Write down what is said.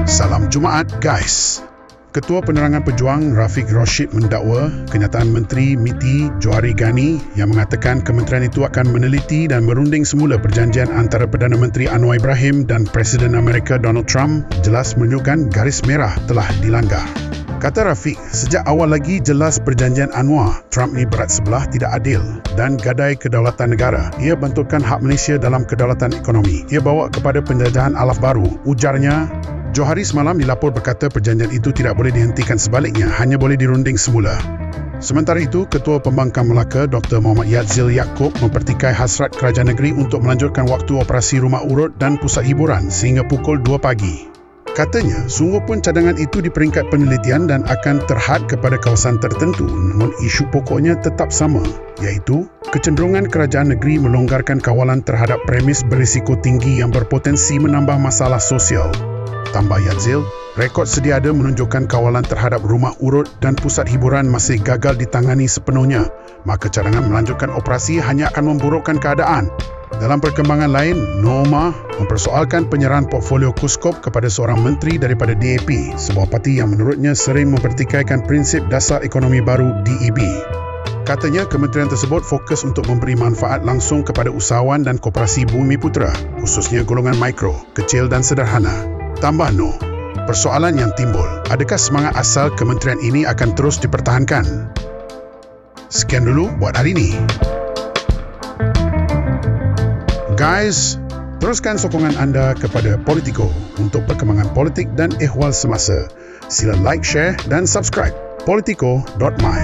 Salam Jumaat, guys. Ketua Penerangan Pejuang Rafiq Rashid mendakwa kenyataan Menteri MITI Johari Ghani yang mengatakan kementerian itu akan meneliti dan merunding semula perjanjian antara Perdana Menteri Anwar Ibrahim dan Presiden Amerika Donald Trump jelas menunjukkan garis merah telah dilanggar. Kata Rafiq, sejak awal lagi jelas perjanjian Anwar, Trump ni berat sebelah, tidak adil dan gadai kedaulatan negara. Ia benturkan hak Malaysia dalam kedaulatan ekonomi. Ia bawa kepada penjajahan alaf baru. Ujarnya, Johari semalam dilapor berkata perjanjian itu tidak boleh dihentikan, sebaliknya hanya boleh dirunding semula. Sementara itu, Ketua Pembangkang Melaka Dr. Muhammad Yadzil Yaakob mempertikai hasrat kerajaan negeri untuk melanjutkan waktu operasi rumah urut dan pusat hiburan sehingga pukul 2 pagi. Katanya, sungguh pun cadangan itu di peringkat penelitian dan akan terhad kepada kawasan tertentu, namun isu pokoknya tetap sama, iaitu kecenderungan kerajaan negeri melonggarkan kawalan terhadap premis berisiko tinggi yang berpotensi menambah masalah sosial. Tambah Yadzil, rekod sedia ada menunjukkan kawalan terhadap rumah urut dan pusat hiburan masih gagal ditangani sepenuhnya, maka cadangan melanjutkan operasi hanya akan memburukkan keadaan. Dalam perkembangan lain, Norma mempersoalkan penyerahan portfolio Kuskop kepada seorang menteri daripada DAP, sebuah parti yang menurutnya sering mempertikaikan prinsip dasar ekonomi baru DEB. Katanya kementerian tersebut fokus untuk memberi manfaat langsung kepada usahawan dan koperasi Bumi Putera, khususnya golongan mikro, kecil dan sederhana. Tambah Noh, persoalan yang timbul, adakah semangat asal kementerian ini akan terus dipertahankan? Sekian dulu buat hari ini. Guys, teruskan sokongan anda kepada Politico untuk perkembangan politik dan ehwal semasa. Sila like, share dan subscribe politico.my.